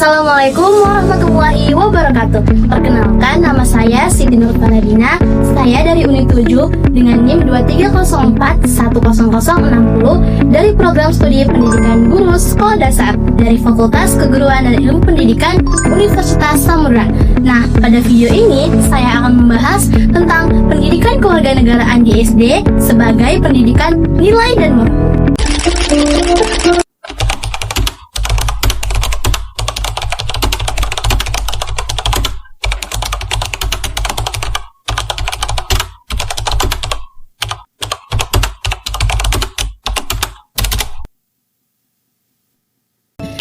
Assalamualaikum warahmatullahi wabarakatuh. Perkenalkan, nama saya Siti Nur Paladina. Saya dari Unit 7 dengan NIM 2304100060 dari Program Studi Pendidikan Guru Sekolah Dasar dari Fakultas Keguruan dan Ilmu Pendidikan Universitas Samudra. Nah, pada video ini saya akan membahas tentang pendidikan kewarganegaraan di SD sebagai pendidikan nilai dan moral.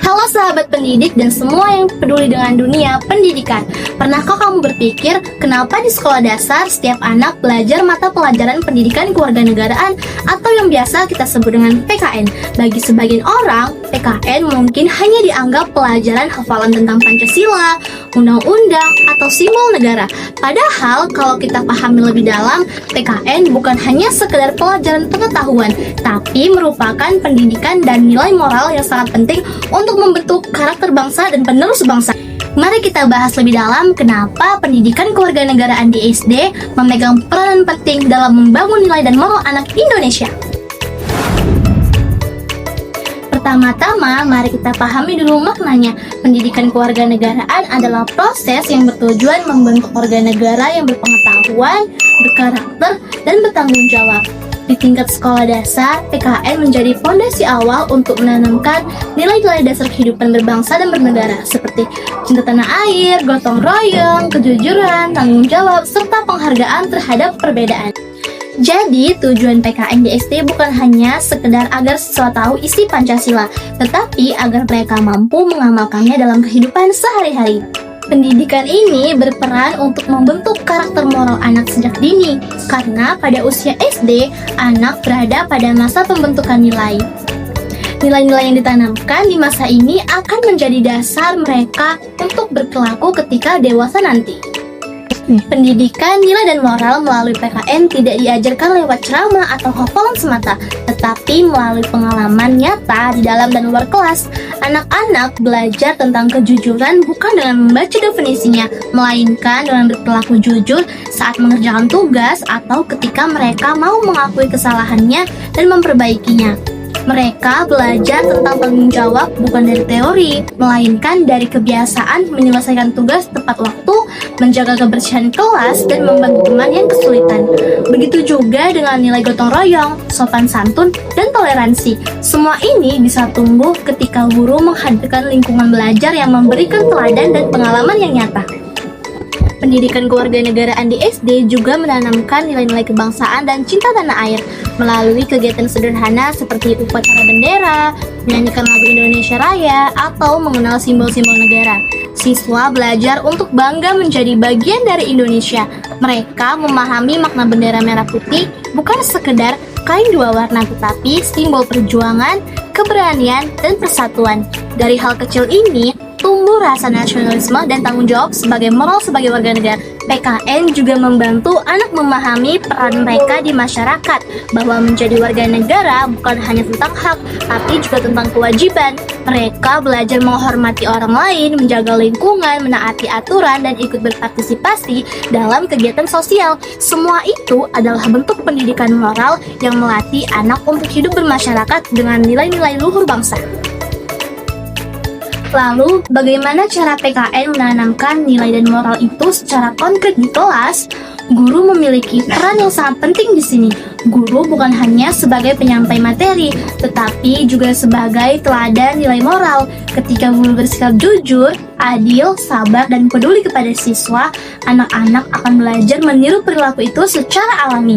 Halo sahabat pendidik dan semua yang peduli dengan dunia pendidikan. Pernahkah kamu berpikir kenapa di sekolah dasar setiap anak belajar mata pelajaran pendidikan kewarganegaraan atau yang biasa kita sebut dengan PKN? Bagi sebagian orang, PKN mungkin hanya dianggap pelajaran hafalan tentang Pancasila, undang-undang, atau simbol negara. Padahal kalau kita pahami lebih dalam, PKN bukan hanya sekedar pelajaran pengetahuan, tapi merupakan pendidikan dan nilai moral yang sangat penting untuk membentuk karakter bangsa dan penerus bangsa. Mari kita bahas lebih dalam kenapa pendidikan kewarganegaraan di SD memegang peranan penting dalam membangun nilai dan moral anak Indonesia. Pertama-tama, mari kita pahami dulu maknanya. Pendidikan kewarganegaraan adalah proses yang bertujuan membentuk warga negara yang berpengetahuan, berkarakter, dan bertanggung jawab. Di tingkat sekolah dasar, PKN menjadi fondasi awal untuk menanamkan nilai-nilai dasar kehidupan berbangsa dan bernegara seperti cinta tanah air, gotong royong, kejujuran, tanggung jawab, serta penghargaan terhadap perbedaan. Jadi, tujuan PKN di SD bukan hanya sekedar agar siswa tahu isi Pancasila, tetapi agar mereka mampu mengamalkannya dalam kehidupan sehari-hari. Pendidikan ini berperan untuk membentuk karakter moral anak sejak dini, karena pada usia SD, anak berada pada masa pembentukan nilai. Nilai-nilai yang ditanamkan di masa ini akan menjadi dasar mereka untuk berperilaku ketika dewasa nanti. Pendidikan nilai dan moral melalui PKN tidak diajarkan lewat ceramah atau hafalan semata, tetapi melalui pengalaman nyata di dalam dan luar kelas. Anak-anak belajar tentang kejujuran bukan dengan membaca definisinya, melainkan dengan berperilaku jujur saat mengerjakan tugas atau ketika mereka mau mengakui kesalahannya dan memperbaikinya. Mereka belajar tentang tanggung jawab bukan dari teori, melainkan dari kebiasaan menyelesaikan tugas tepat waktu, menjaga kebersihan kelas, dan membantu teman yang kesulitan. Begitu juga dengan nilai gotong royong, sopan santun, dan toleransi. Semua ini bisa tumbuh ketika guru menghadirkan lingkungan belajar yang memberikan teladan dan pengalaman yang nyata. Pendidikan kewarganegaraan di SD juga menanamkan nilai-nilai kebangsaan dan cinta tanah air melalui kegiatan sederhana seperti upacara bendera, menyanyikan lagu Indonesia Raya, atau mengenal simbol-simbol negara. Siswa belajar untuk bangga menjadi bagian dari Indonesia. Mereka memahami makna bendera merah putih bukan sekedar kain dua warna, tetapi simbol perjuangan, keberanian, dan persatuan. Dari hal kecil ini, tumbuh rasa nasionalisme dan tanggung jawab sebagai moral sebagai warga negara. PKN juga membantu anak memahami peran mereka di masyarakat, bahwa menjadi warga negara bukan hanya tentang hak, tapi juga tentang kewajiban. Mereka belajar menghormati orang lain, menjaga lingkungan, menaati aturan, dan ikut berpartisipasi dalam kegiatan sosial. Semua itu adalah bentuk pendidikan moral yang melatih anak untuk hidup bermasyarakat dengan nilai-nilai luhur bangsa. Lalu, bagaimana cara PKN menanamkan nilai dan moral itu secara konkret di kelas? Guru memiliki peran yang sangat penting di sini. Guru bukan hanya sebagai penyampai materi, tetapi juga sebagai teladan nilai moral. Ketika guru bersikap jujur, adil, sabar, dan peduli kepada siswa, anak-anak akan belajar meniru perilaku itu secara alami.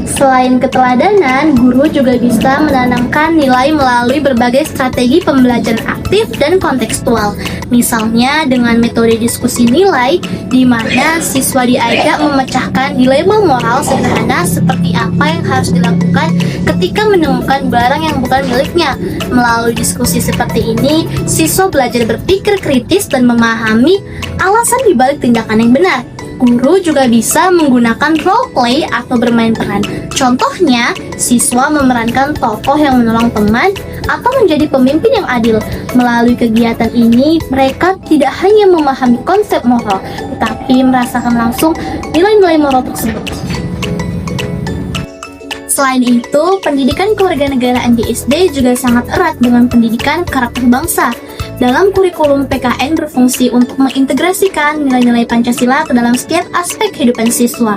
Selain keteladanan, guru juga bisa menanamkan nilai melalui berbagai strategi pembelajaran aktif dan kontekstual. Misalnya dengan metode diskusi nilai, di mana siswa diajak memecahkan dilema moral sederhana seperti apa yang harus dilakukan ketika menemukan barang yang bukan miliknya. Melalui diskusi seperti ini, siswa belajar berpikir kritis dan memahami alasan dibalik tindakan yang benar. Guru juga bisa menggunakan role play atau bermain peran. Contohnya, siswa memerankan tokoh yang menolong teman atau menjadi pemimpin yang adil. Melalui kegiatan ini, mereka tidak hanya memahami konsep moral, tetapi merasakan langsung nilai-nilai moral tersebut. Selain itu, pendidikan kewarganegaraan di SD juga sangat erat dengan pendidikan karakter bangsa. Dalam kurikulum PKN berfungsi untuk mengintegrasikan nilai-nilai Pancasila ke dalam setiap aspek kehidupan siswa.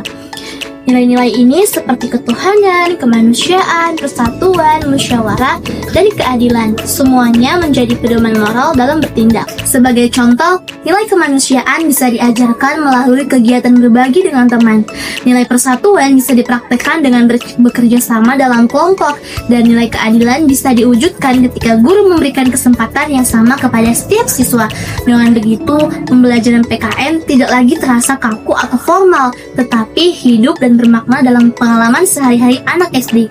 Nilai-nilai ini seperti ketuhanan, kemanusiaan, persatuan, musyawarah, dan keadilan. Semuanya menjadi pedoman moral dalam bertindak. Sebagai contoh, nilai kemanusiaan bisa diajarkan melalui kegiatan berbagi dengan teman. Nilai persatuan bisa dipraktekkan dengan bekerja sama dalam kelompok. Dan nilai keadilan bisa diwujudkan ketika guru memberikan kesempatan yang sama kepada setiap siswa. Dengan begitu, pembelajaran PKN tidak lagi terasa kaku atau formal, tetapi hidup dan bermakna dalam pengalaman sehari-hari anak SD.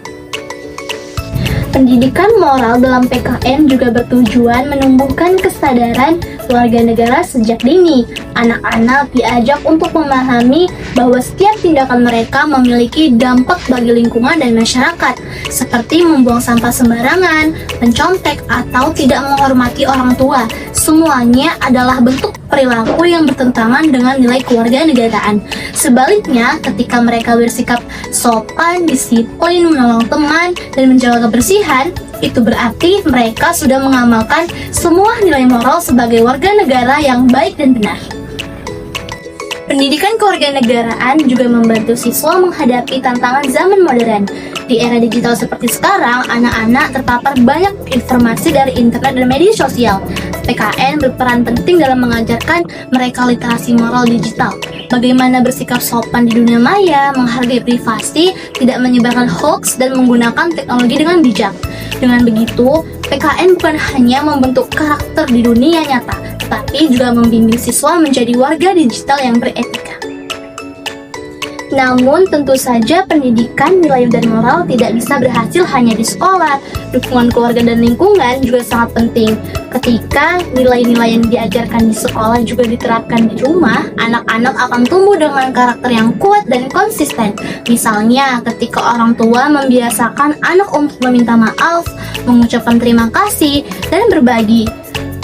Pendidikan moral dalam PKN juga bertujuan menumbuhkan kesadaran warga negara sejak dini. Anak-anak diajak untuk memahami bahwa setiap tindakan mereka memiliki dampak bagi lingkungan dan masyarakat, seperti membuang sampah sembarangan, mencontek, atau tidak menghormati orang tua. Semuanya adalah bentuk perilaku yang bertentangan dengan nilai kewarganegaraan. Sebaliknya, ketika mereka bersikap sopan, disiplin, menolong teman, dan menjaga kebersihan, itu berarti mereka sudah mengamalkan semua nilai moral sebagai warga negara yang baik dan benar. Pendidikan kewarganegaraan juga membantu siswa menghadapi tantangan zaman modern. Di era digital seperti sekarang, anak-anak terpapar banyak informasi dari internet dan media sosial. PKN berperan penting dalam mengajarkan mereka literasi moral digital. Bagaimana bersikap sopan di dunia maya, menghargai privasi, tidak menyebarkan hoax, dan menggunakan teknologi dengan bijak. Dengan begitu, PKN bukan hanya membentuk karakter di dunia nyata, tapi juga membimbing siswa menjadi warga digital yang beretika. Namun, tentu saja pendidikan nilai dan moral tidak bisa berhasil hanya di sekolah. Dukungan keluarga dan lingkungan juga sangat penting. Ketika nilai-nilai yang diajarkan di sekolah juga diterapkan di rumah, anak-anak akan tumbuh dengan karakter yang kuat dan konsisten. Misalnya, ketika orang tua membiasakan anak untuk meminta maaf, mengucapkan terima kasih, dan berbagi,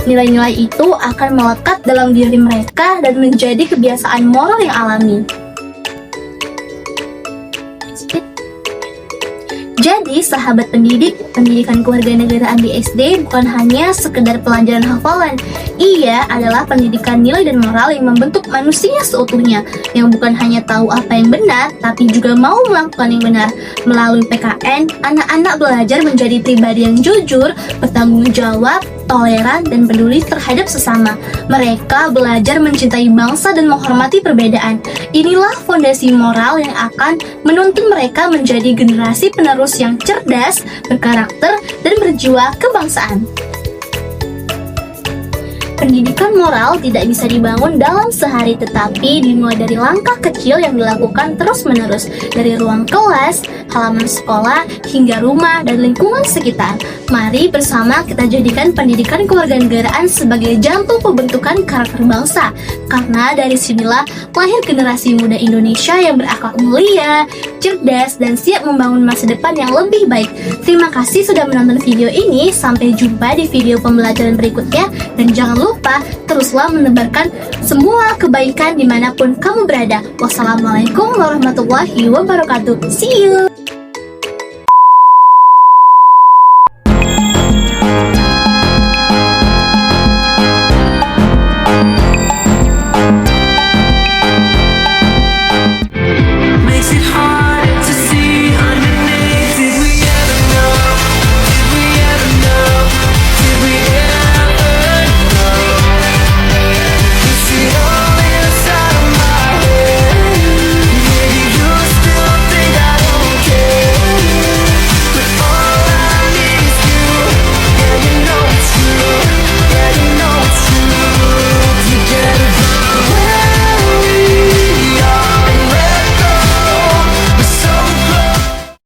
nilai-nilai itu akan melekat dalam diri mereka dan menjadi kebiasaan moral yang alami. Jadi, sahabat pendidik, pendidikan kewarganegaraan di SD bukan hanya sekedar pelajaran hafalan. Ia adalah pendidikan nilai dan moral yang membentuk manusia seutuhnya, yang bukan hanya tahu apa yang benar, tapi juga mau melakukan yang benar. Melalui PKN, anak-anak belajar menjadi pribadi yang jujur, bertanggung jawab, toleran, dan peduli terhadap sesama. Mereka belajar mencintai bangsa dan menghormati perbedaan. Inilah fondasi moral yang akan menuntun mereka menjadi generasi penerus yang cerdas, berkarakter, dan berjiwa kebangsaan. Pendidikan moral tidak bisa dibangun dalam sehari, tetapi dimulai dari langkah kecil yang dilakukan terus-menerus, dari ruang kelas, halaman sekolah, hingga rumah dan lingkungan sekitar. Mari bersama kita jadikan pendidikan kewarganegaraan sebagai jantung pembentukan karakter bangsa, karena dari sinilah lahir generasi muda Indonesia yang berakhlak mulia, cerdas, dan siap membangun masa depan yang lebih baik. Terima kasih sudah menonton video ini. Sampai jumpa di video pembelajaran berikutnya, dan jangan lupa teruslah menebarkan semua kebaikan dimanapun kamu berada. Wassalamualaikum warahmatullahi wabarakatuh. See you.